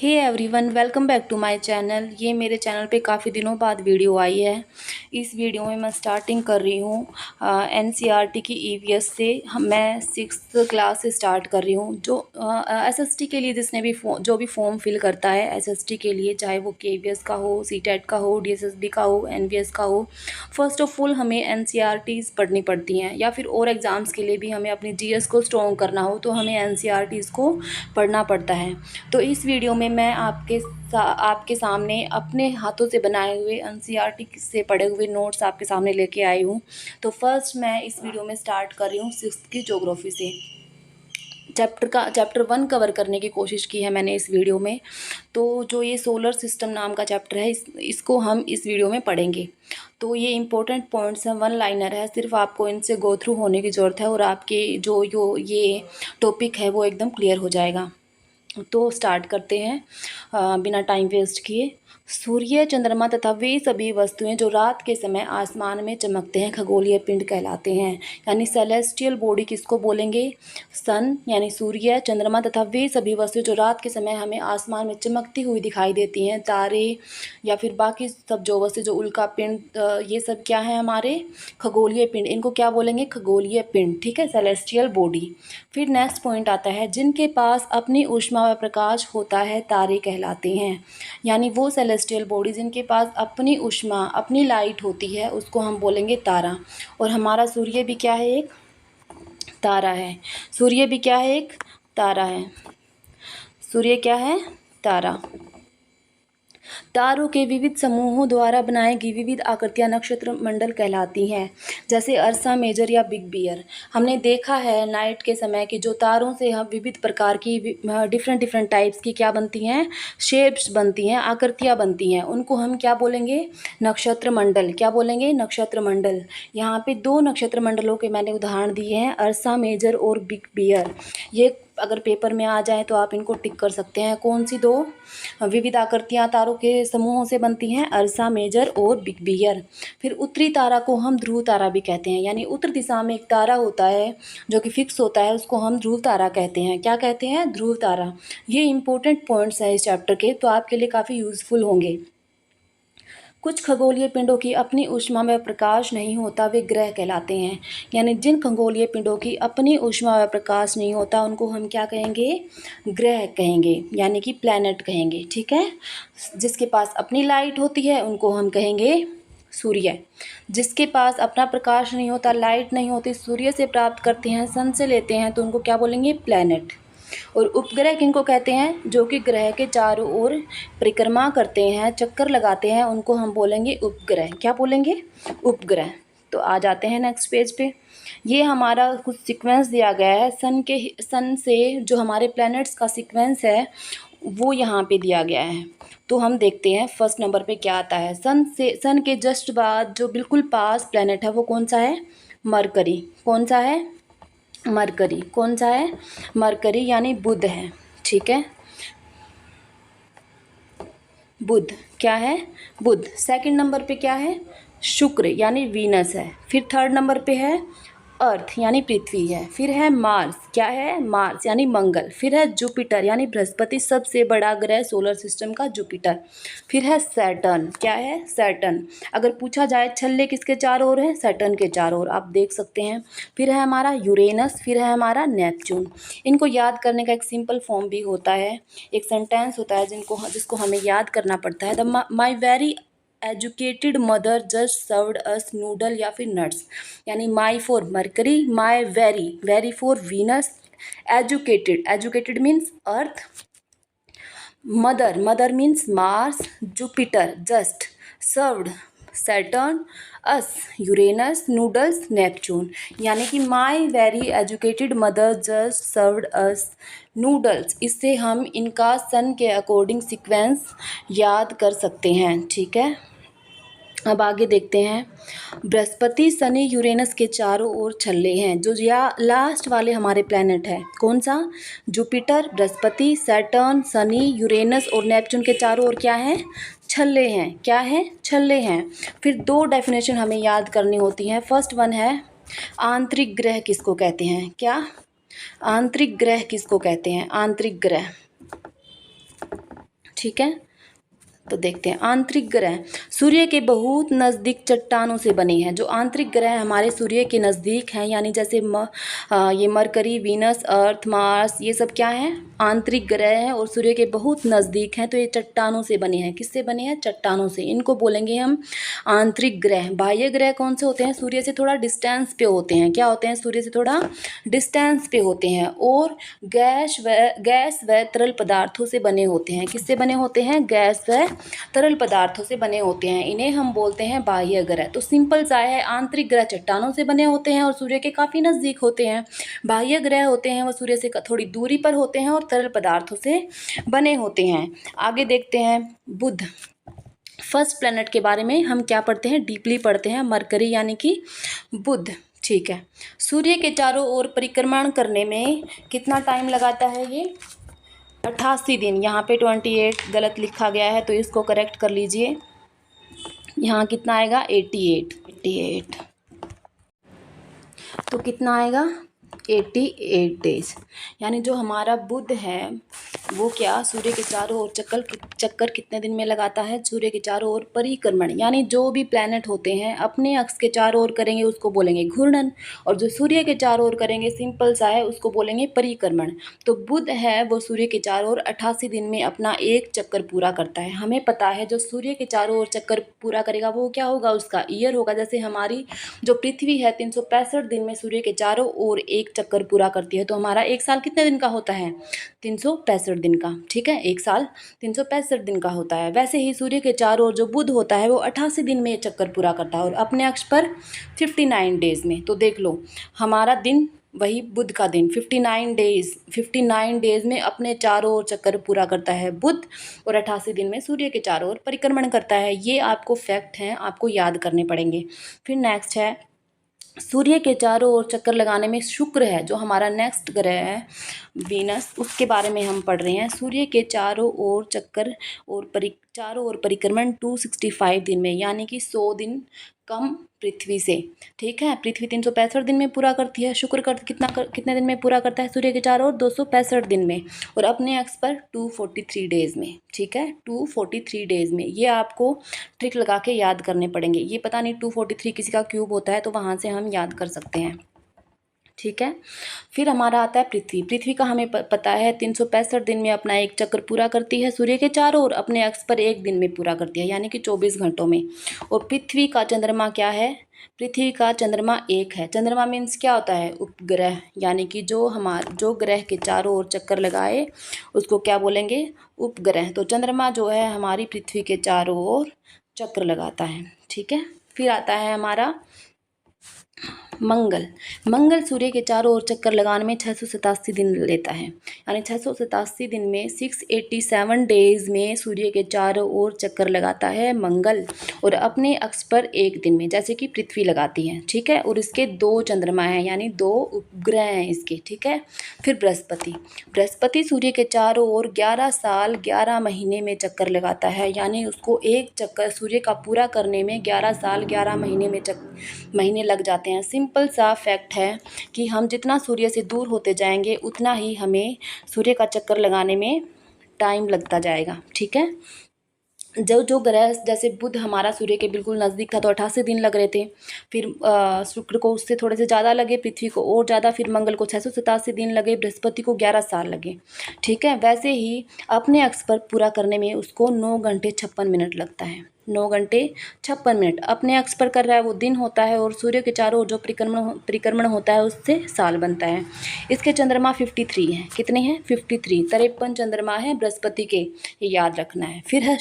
Hey everyone, welcome back to my channel. ये मेरे channel पे काफ़ी दिनों बाद वीडियो आई है। इस वीडियो में मैं स्टार्टिंग कर रही हूँ एनसीईआरटी की ईवीएस से। मैं 6th क्लास से स्टार्ट कर रही हूँ। जो एसएसटी के लिए जिसने भी जो भी फॉर्म फिल करता है एसएसटी के लिए, चाहे वो केवीएस का हो, सीटेट का हो, डीएसएसबी का हो, एनवीएस का हो, फर्स्ट ऑफ ऑल हमें एनसीईआरटीज़ पढ़नी पड़ती हैं। या फिर और एग्ज़ाम्स के लिए भी हमें अपनी जीएस को स्ट्रॉन्ग करना हो तो हमें एनसीईआरटीज़ को पढ़ना पड़ता है। तो इस वीडियो में मैं आपके सामने अपने हाथों से बनाए हुए एनसीईआरटी से पढ़े हुए नोट्स आपके सामने लेके आई हूँ। तो फर्स्ट मैं इस वीडियो में स्टार्ट कर रही हूँ 6th की ज्योग्राफी से। चैप्टर 1 कवर करने की कोशिश की है मैंने इस वीडियो में। तो जो ये सोलर सिस्टम नाम का चैप्टर है इसको हम इस वीडियो में पढ़ेंगे। तो ये इंपॉर्टेंट पॉइंट्स हैं, वन लाइनर है, सिर्फ आपको इनसे गो थ्रू होने की ज़रूरत है और आपके जो ये टॉपिक है वो एकदम क्लियर हो जाएगा। तो स्टार्ट करते हैं बिना टाइम वेस्ट किए। सूर्य, चंद्रमा तथा वे सभी वस्तुएं जो रात के समय आसमान में चमकते हैं खगोलीय पिंड कहलाते हैं। यानी सेलेस्टियल बॉडी किसको बोलेंगे? सन यानी सूर्य, चंद्रमा तथा वे सभी वस्तुएं जो रात के समय हमें आसमान में चमकती हुई दिखाई देती हैं, तारे या फिर बाकी सब जो वस्तु जो उल्का पिंड, ये सब क्या है हमारे खगोलीय पिंड। इनको क्या बोलेंगे? खगोलीय पिंड। ठीक है, सेलेस्टियल बॉडी। फिर नेक्स्ट पॉइंट आता है, जिनके पास अपनी ऊष्मा व प्रकाश होता है तारे कहलाते हैं। यानी वो सेलेस्टियल बॉडी जिनके पास अपनी ऊष्मा, अपनी लाइट होती है, उसको हम बोलेंगे तारा। और हमारा सूर्य भी क्या है? एक तारा है। सूर्य भी क्या है? एक तारा है। सूर्य क्या है? तारा। तारों के विविध समूहों द्वारा बनाई गई विविध आकृतियां नक्षत्र मंडल कहलाती हैं, जैसे अर्सा मेजर या बिग बियर। हमने देखा है नाइट के समय कि जो तारों से हम विविध प्रकार की डिफरेंट टाइप्स की क्या बनती हैं? शेप्स बनती हैं, आकृतियां बनती हैं। उनको हम क्या बोलेंगे? नक्षत्र मंडल। क्या बोलेंगे? नक्षत्र मंडल। यहाँ पे 2 नक्षत्र मंडलों के मैंने उदाहरण दिए हैं, अर्सा मेजर और बिग बियर। ये अगर पेपर में आ जाए तो आप इनको टिक कर सकते हैं। कौन सी 2 विविध आकृतियां तारों के समूहों से बनती हैं? अर्सा मेजर और बिग बियर। फिर उत्तरी तारा को हम ध्रुव तारा भी कहते हैं। यानी उत्तर दिशा में एक तारा होता है जो कि फिक्स होता है, उसको हम ध्रुव तारा कहते हैं। क्या कहते हैं? ध्रुव तारा। ये इंपॉर्टेंट पॉइंट्स हैं इस चैप्टर के, तो आपके लिए काफ़ी यूज़फुल होंगे। कुछ खगोलीय पिंडों की अपनी ऊष्मा में प्रकाश नहीं होता, वे ग्रह कहलाते हैं। यानी जिन खगोलीय पिंडों की अपनी ऊष्मा में प्रकाश नहीं होता उनको हम क्या कहेंगे? ग्रह कहेंगे, यानी कि प्लैनेट कहेंगे। ठीक है। जिसके पास अपनी लाइट होती है उनको हम कहेंगे सूर्य। जिसके पास अपना प्रकाश नहीं होता, लाइट नहीं होती, सूर्य से प्राप्त करते हैं, सन से लेते हैं, तो उनको क्या बोलेंगे? प्लैनेट। और उपग्रह किनको कहते हैं? जो कि ग्रह के चारों ओर परिक्रमा करते हैं, चक्कर लगाते हैं, उनको हम बोलेंगे उपग्रह। क्या बोलेंगे? उपग्रह। तो आ जाते हैं नेक्स्ट पेज पे। ये हमारा कुछ सीक्वेंस दिया गया है सन से जो हमारे प्लैनेट्स का सीक्वेंस है वो यहाँ पे दिया गया है। तो हम देखते हैं फर्स्ट नंबर पे क्या आता है। सन के जस्ट बाद जो बिल्कुल पास प्लैनेट है वो कौन सा है? मरकरी। कौन सा है? मरकरी। कौन सा है? मरकरी, यानी बुध है। ठीक है, बुध। क्या है? बुध। सेकंड नंबर पे क्या है? शुक्र यानी वीनस है। फिर थर्ड नंबर पे है अर्थ यानी पृथ्वी है। फिर है मार्स। क्या है? मार्स यानी मंगल। फिर है जुपिटर यानी बृहस्पति, सबसे बड़ा ग्रह सोलर सिस्टम का जुपिटर। फिर है सैटर्न। क्या है? सैटर्न। अगर पूछा जाए छल्ले किसके चारों ओर है? सैटर्न के चारों ओर, आप देख सकते हैं। फिर है हमारा यूरेनस। फिर है हमारा नेपच्यून। इनको याद करने का एक सिंपल फॉर्म भी होता है, एक सेंटेंस होता है जिसको हमें याद करना पड़ता है। My very educated mother just served us noodle या फिर नट्स। यानी माई for mercury, my very for Venus, educated means earth, mother means Mars, Jupiter just, served Saturn, us Uranus, noodles Neptune. यानी कि my very educated mother just served us noodles. इससे हम इनका सन के according sequence याद कर सकते हैं। ठीक है, अब आगे देखते हैं। बृहस्पति, शनि, यूरेनस के चारों ओर छल्ले हैं। जो या लास्ट वाले हमारे प्लैनेट है कौन सा? Jupiter, Brihaspati, Saturn, Shani, Uranus और नेपच्यून के चारों ओर क्या है? छल्ले हैं। क्या है? छल्ले हैं। फिर 2 डेफिनेशन हमें याद करनी होती हैं। फर्स्ट वन है आंतरिक ग्रह किसको कहते हैं? क्या? आंतरिक ग्रह किसको कहते हैं? आंतरिक ग्रह। ठीक है। तो देखते हैं आंतरिक ग्रह सूर्य के बहुत नज़दीक चट्टानों से बने हैं। जो आंतरिक ग्रह हमारे सूर्य के नज़दीक हैं, यानी जैसे ये मरकरी, वीनस, अर्थ, मार्स, ये सब क्या हैं, आंतरिक ग्रह हैं और सूर्य के बहुत नज़दीक हैं। तो ये चट्टानों से बने हैं। किससे बने हैं? चट्टानों से। इनको बोलेंगे हम आंतरिक ग्रह। बाह्य ग्रह कौन से होते हैं? सूर्य से थोड़ा डिस्टेंस पे होते हैं। क्या होते हैं? सूर्य से थोड़ा डिस्टेंस पे होते हैं और गैस व तरल पदार्थों से बने होते हैं। किससे बने होते हैं? गैस व तरल पदार्थों से बने होते हैं। इन्हें हम बोलते हैं बाह्य ग्रह। तो सिंपल सा है, आंतरिक ग्रह चट्टानों से बने होते हैं और सूर्य के काफ़ी नज़दीक होते हैं। बाह्य ग्रह होते हैं वो सूर्य से थोड़ी दूरी पर होते हैं और तरल पदार्थों से बने होते हैं। आगे देखते हैं बुध। फर्स्ट प्लैनेट के बारे में हम क्या पढ़ते हैं? डीपली पढ़ते हैं। मरकरी यानी कि बुध। ठीक है। सूर्य के चारों ओर परिक्रमण करने में कितना टाइम लगाता है ये? 88 दिन। यहाँ पे 28 गलत लिखा गया है तो इसको करेक्ट कर लीजिए। यहाँ कितना आएगा? 88। तो कितना आएगा? 88 डेज। यानी जो हमारा बुध है वो क्या सूर्य के चारों ओर चक्कर कितने दिन में लगाता है? सूर्य के चारों ओर परिक्रमण, यानी जो भी प्लैनेट होते हैं अपने अक्ष के चारों ओर करेंगे उसको बोलेंगे घूर्णन, और जो सूर्य के चारों ओर करेंगे सिंपल सा है उसको बोलेंगे परिक्रमण। तो बुध है वो सूर्य के चारों ओर 88 दिन में अपना एक चक्कर पूरा करता है। हमें पता है जो सूर्य के चारों ओर चक्कर पूरा करेगा वो क्या होगा? उसका ईयर होगा। जैसे हमारी जो पृथ्वी है 365 दिन में सूर्य के चारों ओर एक चक्कर पूरा करती है, तो हमारा एक साल कितने दिन का होता है? 365 दिन का। ठीक है, एक साल 365 दिन का होता है। वैसे ही सूर्य के चारों ओर जो बुध होता है वो 88 दिन में चक्कर पूरा करता है और अपने अक्ष पर 59 डेज में। तो देख लो हमारा दिन वही बुध का दिन 59 डेज में अपने चारों ओर चक्कर पूरा करता है बुध, और 88 दिन में सूर्य के चारों ओर परिक्रमण करता है। ये आपको फैक्ट हैं, आपको याद करने पड़ेंगे। फिर नेक्स्ट है सूर्य के चारों ओर चक्कर लगाने में शुक्र है जो हमारा नेक्स्ट ग्रह है वीनस, उसके बारे में हम पढ़ रहे हैं। सूर्य के चारों ओर चक्कर और चारों ओर परिक्रमण 265 दिन में, यानी कि 100 दिन कम पृथ्वी से। ठीक है, पृथ्वी 365 दिन में पूरा करती है, शुक्र कितने दिन में पूरा करता है? सूर्य के चारों ओर 265 दिन में और अपने अक्ष पर 243 डेज में। ठीक है, 243 डेज में। ये आपको ट्रिक लगा के याद करने पड़ेंगे। ये पता नहीं 243 किसी का क्यूब होता है तो वहाँ से हम याद कर सकते हैं। ठीक है, फिर हमारा आता है पृथ्वी का हमें पता है 365 दिन में अपना एक चक्कर पूरा करती है सूर्य के चारों ओर, अपने अक्ष पर एक दिन में पूरा करती है यानी कि 24 घंटों में। और पृथ्वी का चंद्रमा क्या है? पृथ्वी का चंद्रमा एक है। चंद्रमा मीन्स क्या होता है? उपग्रह, यानी कि जो ग्रह के चारों ओर चक्कर लगाए उसको क्या बोलेंगे? उपग्रह। तो चंद्रमा जो है हमारी पृथ्वी के चारों ओर चक्कर लगाता है। ठीक है, फिर आता है हमारा मंगल सूर्य के चारों ओर चक्कर लगाने में 687 दिन लेता है, यानी 687 दिन में 687 डेज में सूर्य के चारों ओर चक्कर लगाता है मंगल, और अपने अक्ष पर एक दिन में, जैसे कि पृथ्वी लगाती है। ठीक है, और इसके 2 चंद्रमा हैं यानी 2 उपग्रह हैं इसके। ठीक है, फिर बृहस्पति सूर्य के चारों ओर 11 साल 11 महीने में चक्कर लगाता है, यानी उसको एक चक्कर सूर्य का पूरा करने में 11 साल 11 महीने लग जाते हैं। सिंपल सा फैक्ट है कि हम जितना सूर्य से दूर होते जाएंगे उतना ही हमें सूर्य का चक्कर लगाने में टाइम लगता जाएगा। ठीक है, जो ग्रह जैसे बुध हमारा सूर्य के बिल्कुल नज़दीक था तो 88 दिन लग रहे थे, फिर शुक्र को उससे थोड़े से ज़्यादा लगे, पृथ्वी को और ज़्यादा, फिर मंगल को 687 दिन लगे, बृहस्पति को 11 साल लगे। ठीक है, वैसे ही अपने अक्ष पर पूरा करने में उसको 9 घंटे 56 मिनट लगता है। 9 घंटे 56 मिनट अपने अक्ष पर कर रहा है वो दिन होता है, और सूर्य के चारों ओर जो परिक्रमण होता है उससे साल बनता है। इसके चंद्रमा 53 हैं। कितने हैं? 53। 53 चंद्रमा है बृहस्पति के, ये याद रखना है। फिर है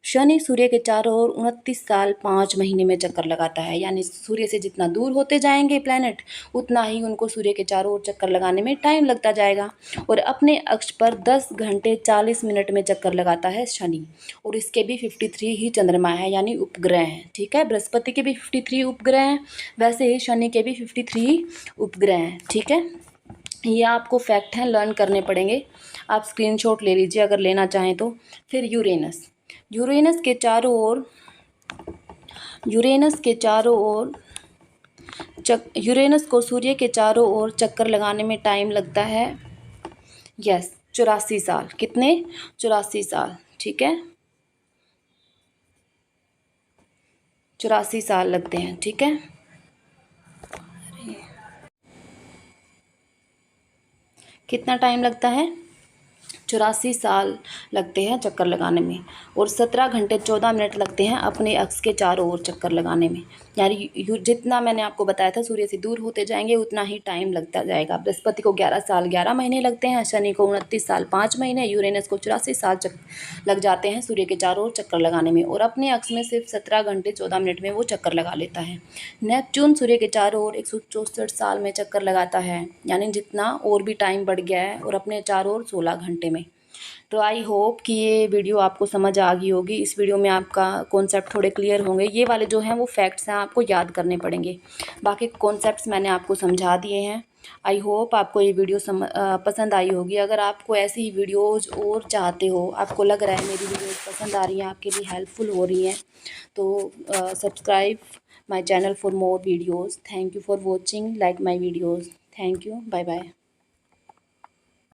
शनि सूर्य के चारों ओर 29 साल 5 महीने में चक्कर लगाता है, यानी सूर्य से जितना दूर होते जाएंगे प्लैनेट उतना ही उनको सूर्य के चारों ओर चक्कर लगाने में टाइम लगता जाएगा, और अपने अक्ष पर 10 घंटे 40 मिनट में चक्कर लगाता है शनि, और इसके भी 53 ही चंद्रमा है यानी उपग्रह हैं। ठीक है, बृहस्पति के भी 53 उपग्रह हैं, वैसे ही शनि के भी 53 उपग्रह हैं। ठीक है, ये आपको फैक्ट हैं, लर्न करने पड़ेंगे। आप स्क्रीनशॉट ले लीजिए अगर लेना चाहें तो। फिर यूरेनस के चारों ओर यूरेनस को सूर्य के चारों ओर चक्कर लगाने में टाइम लगता है। यस, 84 साल। कितने? 84 साल। ठीक है, 84 साल लगते हैं। ठीक है, कितना टाइम लगता है? 84 साल लगते हैं चक्कर लगाने में, और 17 घंटे 14 मिनट लगते हैं अपने अक्ष के चारों ओर चक्कर लगाने में। यानी जितना मैंने आपको बताया था, सूर्य से दूर होते जाएंगे उतना ही टाइम लगता जाएगा। बृहस्पति को 11 साल 11 महीने लगते हैं, शनि को 29 साल 5 महीने, यूरेनस को 84 साल लग जाते हैं सूर्य के चारों ओर चक्कर लगाने में, और अपने अक्ष में सिर्फ 17 घंटे 14 मिनट में वो चक्कर लगा लेता है। नेपच्यून सूर्य के चारों ओर 164 साल में चक्कर लगाता है, यानी जितना और भी टाइम बढ़ गया है, और अपने चारों ओर 16 घंटे में। तो आई होप कि ये वीडियो आपको समझ आ गई होगी। इस वीडियो में आपका कॉन्सेप्ट थोड़े क्लियर होंगे। ये वाले जो हैं वो फैक्ट्स हैं, आपको याद करने पड़ेंगे। बाकी कॉन्सेप्ट्स मैंने आपको समझा दिए हैं। आई होप आपको ये वीडियो पसंद आई होगी। अगर आपको ऐसी वीडियोज़ और चाहते हो, आपको लग रहा है मेरी वीडियोज़ पसंद आ रही हैं, आपके लिए हेल्पफुल हो रही हैं, तो subscribe my channel for more videos. Thank you for watching, like my videos. Thank you, bye bye.